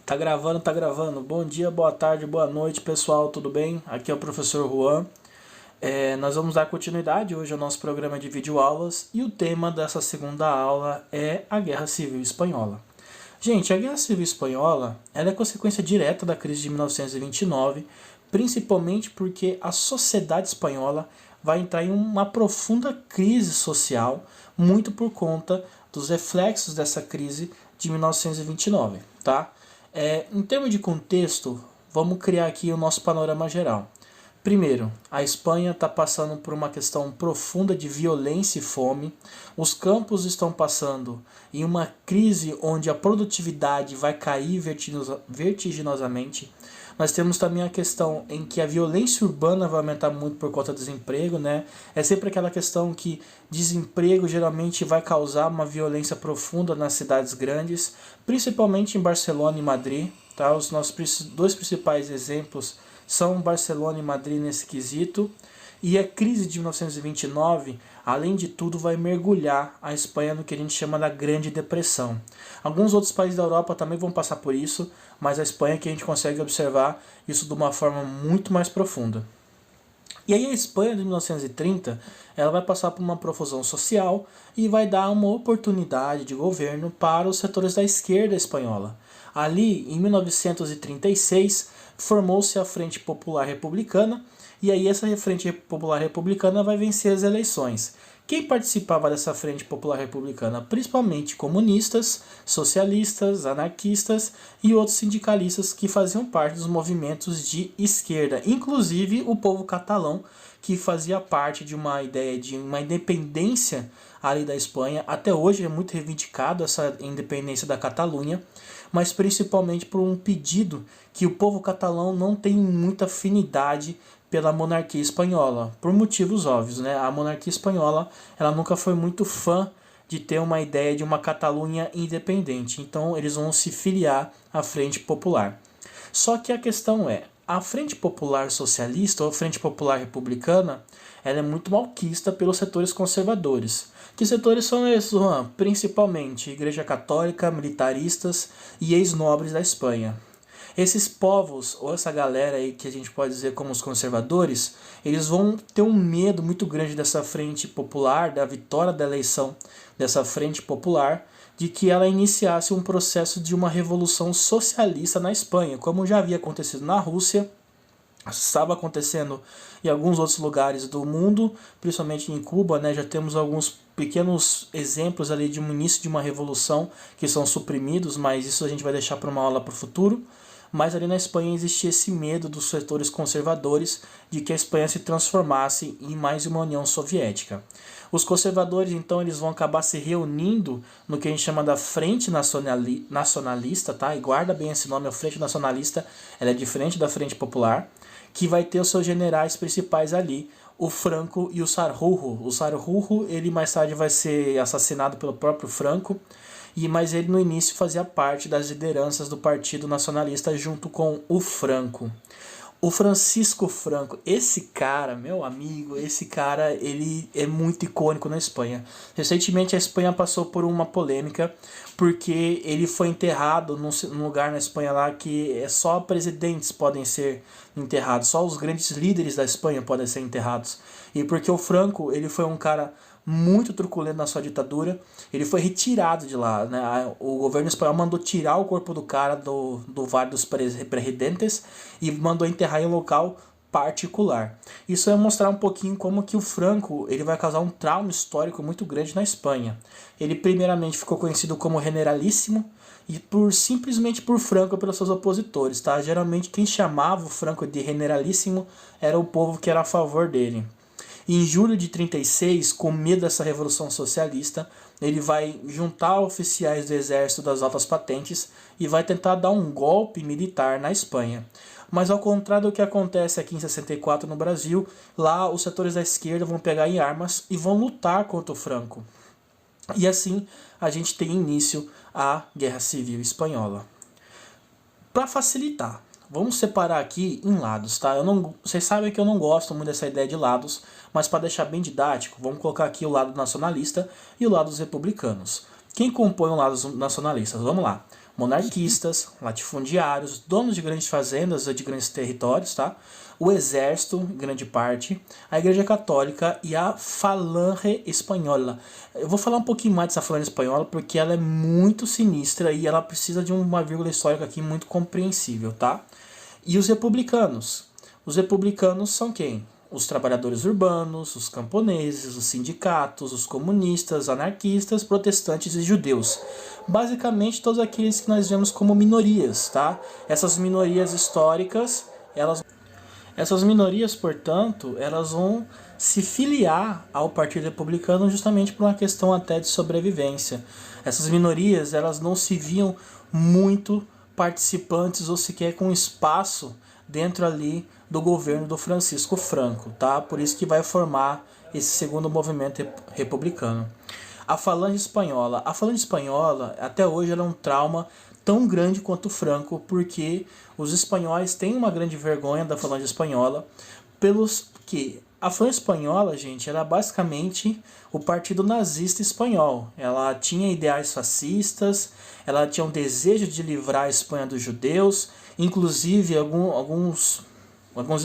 Tá gravando, tá gravando. Bom dia, boa tarde, boa noite, pessoal, tudo bem? Aqui é o professor Juan. Nós vamos dar continuidade hoje ao nosso programa de videoaulas e o tema dessa segunda aula é a Guerra Civil Espanhola. Gente, a Guerra Civil Espanhola ela é consequência direta da crise de 1929, principalmente porque a sociedade espanhola vai entrar em uma profunda crise social, muito por conta dos reflexos dessa crise de 1929, tá? Em termos de contexto, vamos criar aqui o nosso panorama geral. Primeiro, a Espanha está passando por uma questão profunda de violência e fome. Os campos estão passando em uma crise onde a produtividade vai cair vertiginosamente. Nós temos também a questão em que a violência urbana vai aumentar muito por conta do desemprego, né? É sempre aquela questão que desemprego geralmente vai causar uma violência profunda nas cidades grandes, principalmente em Barcelona e Madrid, tá? Os nossos dois principais exemplos são Barcelona e Madrid nesse quesito. E a crise de 1929, além de tudo, vai mergulhar a Espanha no que a gente chama da Grande Depressão. Alguns outros países da Europa também vão passar por isso, mas a Espanha é que a gente consegue observar isso de uma forma muito mais profunda. E aí a Espanha de 1930 ela vai passar por uma profusão social e vai dar uma oportunidade de governo para os setores da esquerda espanhola. Ali, em 1936, formou-se a Frente Popular Republicana, e aí essa Frente Popular Republicana vai vencer as eleições. Quem participava dessa Frente Popular Republicana? Principalmente comunistas, socialistas, anarquistas e outros sindicalistas que faziam parte dos movimentos de esquerda, inclusive o povo catalão, que fazia parte de uma ideia de uma independência ali da Espanha. Até hoje é muito reivindicado essa independência da Catalunha, mas principalmente por um pedido que o povo catalão não tem muita afinidade pela monarquia espanhola, por motivos óbvios, né? A monarquia espanhola ela nunca foi muito fã de ter uma ideia de uma Catalunha independente, então eles vão se filiar à Frente Popular. Só que a questão é, a Frente Popular Socialista ou a Frente Popular Republicana, ela é muito malquista pelos setores conservadores. Que setores são esses, Juan? Principalmente Igreja Católica, militaristas e ex-nobres da Espanha. Esses povos, ou essa galera aí que a gente pode dizer como os conservadores, eles vão ter um medo muito grande dessa frente popular, da vitória da eleição dessa frente popular, de que ela iniciasse um processo de uma revolução socialista na Espanha, como já havia acontecido na Rússia, estava acontecendo em alguns outros lugares do mundo, principalmente em Cuba, né? Já temos alguns pequenos exemplos ali de um início de uma revolução que são suprimidos, mas isso a gente vai deixar para uma aula para o futuro. Mas ali na Espanha existia esse medo dos setores conservadores de que a Espanha se transformasse em mais uma União Soviética. Os conservadores, então, eles vão acabar se reunindo no que a gente chama da Frente Nacionalista, tá? E guarda bem esse nome, a Frente Nacionalista, ela é diferente da Frente Popular, que vai ter os seus generais principais ali, o Franco e o Sarrulho. O Sarrulho, ele mais tarde vai ser assassinado pelo próprio Franco, mas ele no início fazia parte das lideranças do Partido Nacionalista junto com o Franco. O Francisco Franco, esse cara, meu amigo, esse cara, ele é muito icônico na Espanha. Recentemente a Espanha passou por uma polêmica porque ele foi enterrado num lugar na Espanha lá que só presidentes podem ser enterrados, só os grandes líderes da Espanha podem ser enterrados. E porque o Franco, ele foi um cara muito truculento na sua ditadura, ele foi retirado de lá, né? O governo espanhol mandou tirar o corpo do cara do Vale dos Presidentes e mandou enterrar em um local particular. Isso vai mostrar um pouquinho como que o Franco ele vai causar um trauma histórico muito grande na Espanha. Ele primeiramente ficou conhecido como Generalíssimo e simplesmente por Franco pelos seus opositores, tá? Geralmente quem chamava o Franco de Generalíssimo era o povo que era a favor dele. Em julho de 36, com medo dessa revolução socialista, ele vai juntar oficiais do exército das altas patentes e vai tentar dar um golpe militar na Espanha. Mas ao contrário do que acontece aqui em 64 no Brasil, lá os setores da esquerda vão pegar em armas e vão lutar contra o Franco. E assim a gente tem início a Guerra Civil Espanhola. Para facilitar, vamos separar aqui em lados, tá? Vocês sabem que eu não gosto muito dessa ideia de lados, mas para deixar bem didático, vamos colocar aqui o lado nacionalista e o lado dos republicanos. Quem compõe o lado nacionalista? Vamos lá. monarquistas, latifundiários, donos de grandes fazendas ou de grandes territórios, tá? O exército, em grande parte, a Igreja Católica e a Falange Espanhola. Eu vou falar um pouquinho mais dessa Falange Espanhola porque ela é muito sinistra e ela precisa de uma vírgula histórica aqui muito compreensível, tá? E os republicanos? Os republicanos são quem? Os trabalhadores urbanos, os camponeses, os sindicatos, os comunistas, anarquistas, protestantes e judeus. Basicamente todos aqueles que nós vemos como minorias, tá? Essas minorias históricas, essas minorias, portanto, elas vão se filiar ao Partido Republicano justamente por uma questão até de sobrevivência. Essas minorias, elas não se viam muito participantes ou sequer com espaço dentro ali do governo do Francisco Franco, tá? Por isso que vai formar esse segundo movimento republicano. A Falange Espanhola. A Falange Espanhola, até hoje, ela é um trauma tão grande quanto o Franco, porque os espanhóis têm uma grande vergonha da Falange Espanhola, pelos que a Falange Espanhola, gente, era basicamente o partido nazista espanhol. Ela tinha ideais fascistas, ela tinha um desejo de livrar a Espanha dos judeus, inclusive alguns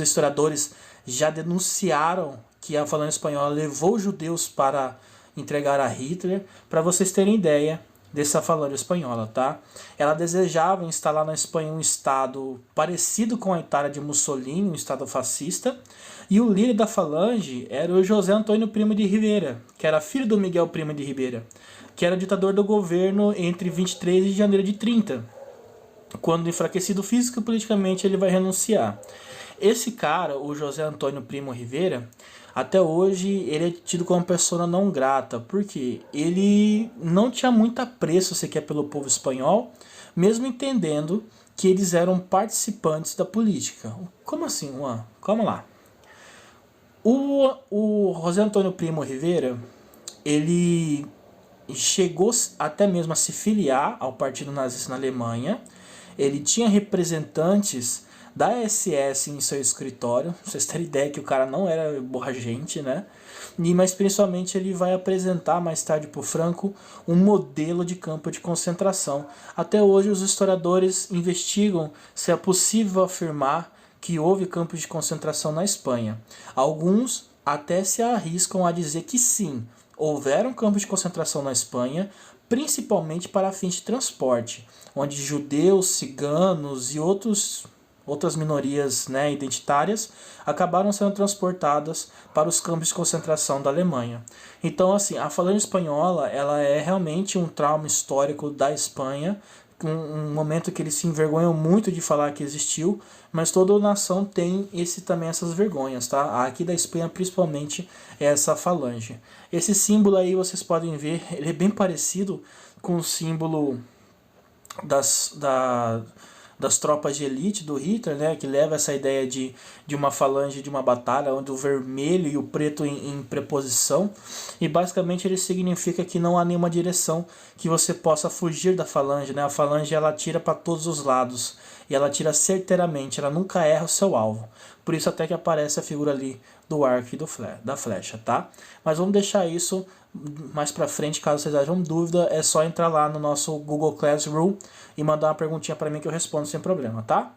historiadores já denunciaram que a Falange Espanhola levou os judeus para entregar a Hitler, para vocês terem ideia dessa Falange Espanhola, tá? Ela desejava instalar na Espanha um estado parecido com a Itália de Mussolini, um estado fascista, e o líder da Falange era o José Antônio Primo de Rivera, que era filho do Miguel Primo de Rivera, que era ditador do governo entre 23 de janeiro de 30, quando enfraquecido físico e politicamente ele vai renunciar. Esse cara, o José Antônio Primo Rivera, até hoje ele é tido como uma pessoa não grata, porque ele não tinha muito apreço sequer pelo povo espanhol, mesmo entendendo que eles eram participantes da política. Como assim, Juan? Calma lá. O José Antônio Primo Rivera, ele chegou até mesmo a se filiar ao Partido Nazista na Alemanha. Ele tinha representantes da SS em seu escritório, pra vocês terem ideia que o cara não era borragente, né? Mas principalmente ele vai apresentar mais tarde para o Franco um modelo de campo de concentração. Até hoje os historiadores investigam se é possível afirmar que houve campos de concentração na Espanha. Alguns até se arriscam a dizer que sim, houveram campos de concentração na Espanha, principalmente para fins de transporte, onde judeus, ciganos e outras minorias, né, identitárias acabaram sendo transportadas para os campos de concentração da Alemanha. Então, assim, a Falange Espanhola, ela é realmente um trauma histórico da Espanha, um momento que eles se envergonham muito de falar que existiu, mas toda nação tem também essas vergonhas, tá? Aqui da Espanha, principalmente, é essa falange. Esse símbolo aí, vocês podem ver, ele é bem parecido com o símbolo das tropas de elite do Hitler, né, que leva essa ideia de uma falange, de uma batalha, onde o vermelho e o preto em preposição, e basicamente ele significa que não há nenhuma direção que você possa fugir da falange, né? A falange ela atira para todos os lados, e ela atira certeiramente, ela nunca erra o seu alvo. Por isso até que aparece a figura ali do arco e da flecha, tá? Mas vamos deixar isso mais pra frente, caso vocês hajam dúvida, é só entrar lá no nosso Google Classroom e mandar uma perguntinha para mim que eu respondo sem problema, tá?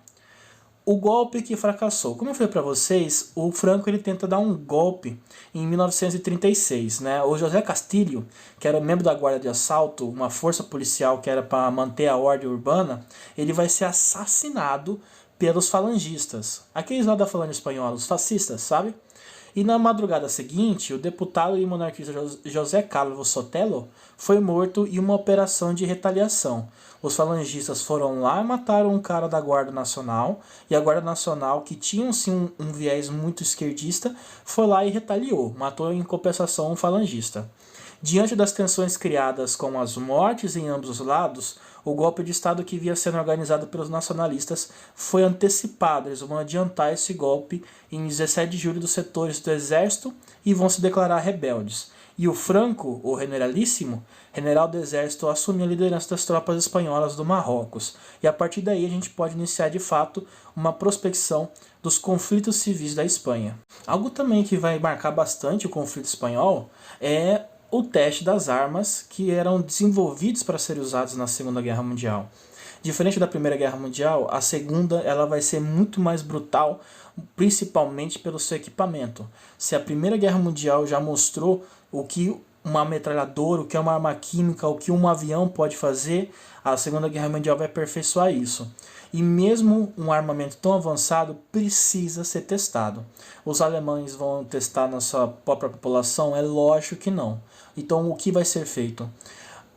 O golpe que fracassou. Como eu falei para vocês, o Franco ele tenta dar um golpe em 1936, né? O José Castilho, que era membro da Guarda de Assalto, uma força policial que era para manter a ordem urbana, ele vai ser assassinado pelos falangistas. Aqueles lá da Falange Espanhola, os fascistas, sabe? E na madrugada seguinte, o deputado e monarquista José Carlos Sotelo foi morto em uma operação de retaliação. Os falangistas foram lá e mataram um cara da Guarda Nacional, e a Guarda Nacional, que tinha sim um viés muito esquerdista, foi lá e retaliou, matou em compensação um falangista. Diante das tensões criadas com as mortes em ambos os lados, o golpe de Estado que vinha sendo organizado pelos nacionalistas foi antecipado. Eles vão adiantar esse golpe em 17 de julho dos setores do exército e vão se declarar rebeldes. E o Franco, o generalíssimo, general do exército, assumiu a liderança das tropas espanholas do Marrocos. E a partir daí a gente pode iniciar de fato uma prospecção dos conflitos civis da Espanha. Algo também que vai marcar bastante o conflito espanhol é o teste das armas que eram desenvolvidos para serem usados na Segunda Guerra Mundial. Diferente da Primeira Guerra Mundial, a Segunda ela vai ser muito mais brutal, principalmente pelo seu equipamento. Se a Primeira Guerra Mundial já mostrou o que uma metralhadora, o que é uma arma química, o que um avião pode fazer, a Segunda Guerra Mundial vai aperfeiçoar isso. E mesmo um armamento tão avançado precisa ser testado. Os alemães vão testar na sua própria população? É lógico que não. Então o que vai ser feito?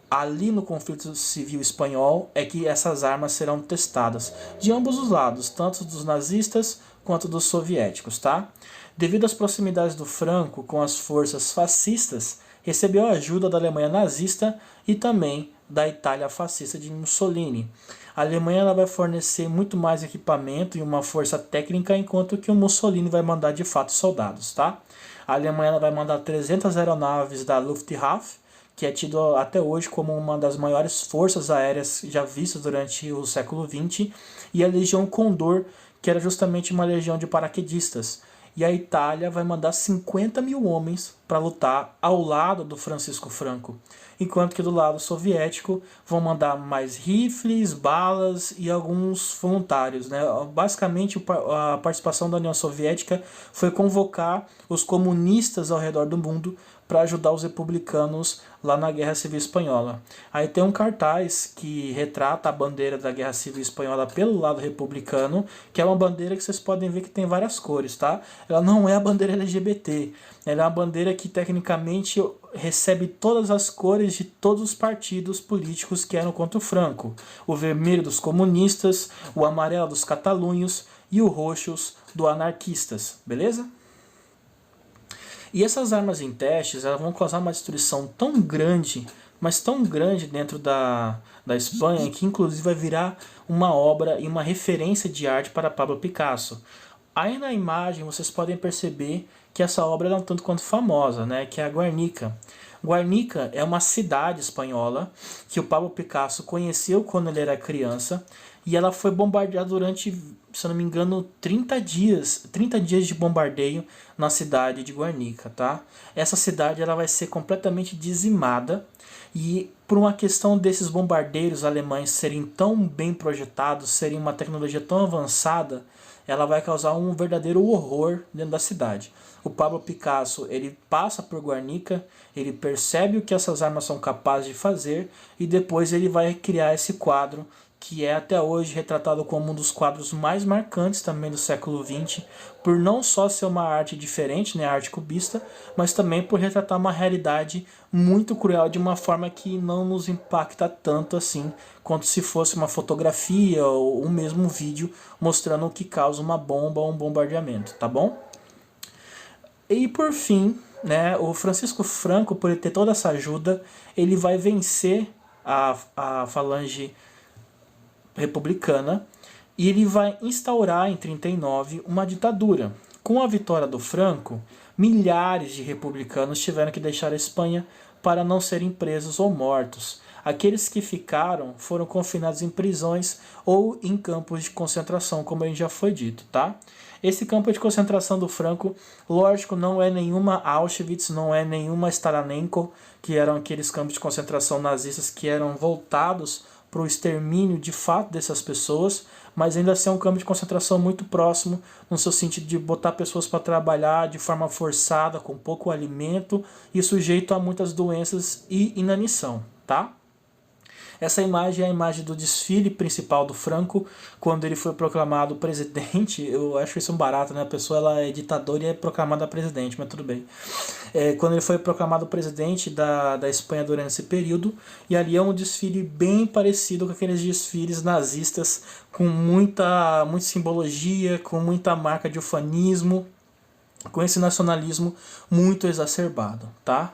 Ali no conflito civil espanhol é que essas armas serão testadas, de ambos os lados, tanto dos nazistas quanto dos soviéticos, tá? Devido às proximidades do Franco com as forças fascistas, recebeu a ajuda da Alemanha nazista e também da Itália fascista de Mussolini. A Alemanha ela vai fornecer muito mais equipamento e uma força técnica, enquanto que o Mussolini vai mandar de fato soldados, tá? A Alemanha ela vai mandar 300 aeronaves da Luftwaffe, que é tido até hoje como uma das maiores forças aéreas já vistas durante o século XX, e a Legião Condor, que era justamente uma legião de paraquedistas. E a Itália vai mandar 50 mil homens para lutar ao lado do Francisco Franco, enquanto que do lado soviético vão mandar mais rifles, balas e alguns voluntários, né? Basicamente a participação da União Soviética foi convocar os comunistas ao redor do mundo para ajudar os republicanos lá na Guerra Civil Espanhola. Aí tem um cartaz que retrata a bandeira da Guerra Civil Espanhola pelo lado republicano, que é uma bandeira que vocês podem ver que tem várias cores, tá? Ela não é a bandeira LGBT, ela é uma bandeira que tecnicamente recebe todas as cores de todos os partidos políticos que eram contra o Franco. O vermelho dos comunistas, o amarelo dos catalunhos e o roxo dos anarquistas, beleza? E essas armas em testes elas vão causar uma destruição tão grande, mas tão grande dentro da Espanha, que inclusive vai virar uma obra e uma referência de arte para Pablo Picasso. Aí na imagem vocês podem perceber que essa obra é um tanto quanto famosa, né? Que é a Guernica. Guernica é uma cidade espanhola que o Pablo Picasso conheceu quando ele era criança, e ela foi bombardeada durante, se eu não me engano, 30 dias de bombardeio na cidade de Guernica, tá? Essa cidade ela vai ser completamente dizimada, e por uma questão desses bombardeiros alemães serem tão bem projetados, serem uma tecnologia tão avançada, ela vai causar um verdadeiro horror dentro da cidade. O Pablo Picasso ele passa por Guernica, ele percebe o que essas armas são capazes de fazer, e depois ele vai criar esse quadro que é até hoje retratado como um dos quadros mais marcantes também do século XX, por não só ser uma arte diferente, né, a arte cubista, mas também por retratar uma realidade muito cruel de uma forma que não nos impacta tanto assim, quanto se fosse uma fotografia ou um mesmo vídeo mostrando o que causa uma bomba ou um bombardeamento, tá bom? E por fim, né, o Francisco Franco, por ele ter toda essa ajuda, ele vai vencer a falange republicana, e ele vai instaurar em 39 uma ditadura. Com a vitória do Franco, milhares de republicanos tiveram que deixar a Espanha para não serem presos ou mortos. Aqueles que ficaram foram confinados em prisões ou em campos de concentração, como a gente já foi dito, tá? Esse campo de concentração do Franco, lógico, não é nenhuma Auschwitz, não é nenhuma Staranenko, que eram aqueles campos de concentração nazistas que eram voltados para o extermínio de fato dessas pessoas, mas ainda assim é um campo de concentração muito próximo, no seu sentido de botar pessoas para trabalhar de forma forçada, com pouco alimento e sujeito a muitas doenças e inanição, tá? Essa imagem é a imagem do desfile principal do Franco, quando ele foi proclamado presidente. Eu acho isso um barato, né? A pessoa ela é ditadora e é proclamada presidente, mas tudo bem. Quando ele foi proclamado presidente da Espanha durante esse período, e ali é um desfile bem parecido com aqueles desfiles nazistas, com muita simbologia, com muita marca de ufanismo, com esse nacionalismo muito exacerbado, tá?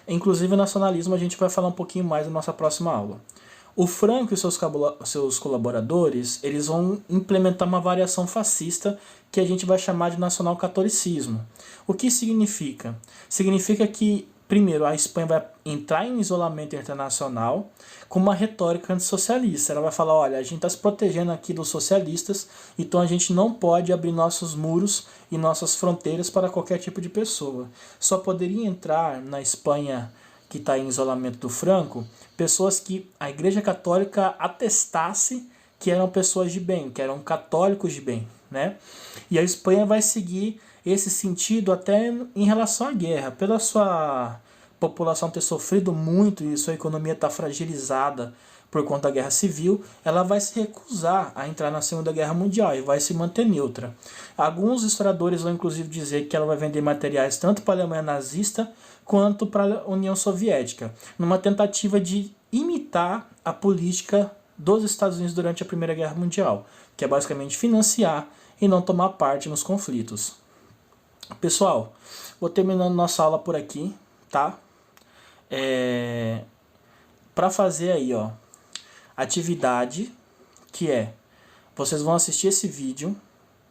Inclusive o nacionalismo a gente vai falar um pouquinho mais na nossa próxima aula. O Franco e seus colaboradores eles vão implementar uma variação fascista que a gente vai chamar de nacional-catolicismo. O que significa? Significa que, primeiro, a Espanha vai entrar em isolamento internacional com uma retórica antissocialista. Ela vai falar, olha, a gente está se protegendo aqui dos socialistas, então a gente não pode abrir nossos muros e nossas fronteiras para qualquer tipo de pessoa. Só poderia entrar na Espanha que está em isolamento do Franco, pessoas que a Igreja Católica atestasse que eram pessoas de bem, que eram católicos de bem, né? E a Espanha vai seguir esse sentido até em relação à guerra, pela sua população ter sofrido muito e sua economia estar fragilizada por conta da guerra civil, ela vai se recusar a entrar na Segunda Guerra Mundial e vai se manter neutra. Alguns historiadores vão inclusive dizer que ela vai vender materiais tanto para a Alemanha nazista quanto para a União Soviética, numa tentativa de imitar a política dos Estados Unidos durante a Primeira Guerra Mundial, que é basicamente financiar e não tomar parte nos conflitos. Pessoal, vou terminando nossa aula por aqui, tá? Para fazer aí, ó, atividade, que é, vocês vão assistir esse vídeo,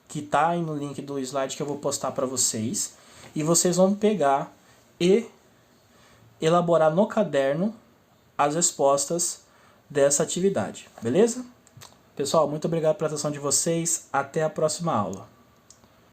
que tá aí no link do slide que eu vou postar para vocês, e vocês vão pegar e elaborar no caderno as respostas dessa atividade, beleza? Pessoal, muito obrigado pela atenção de vocês, até a próxima aula.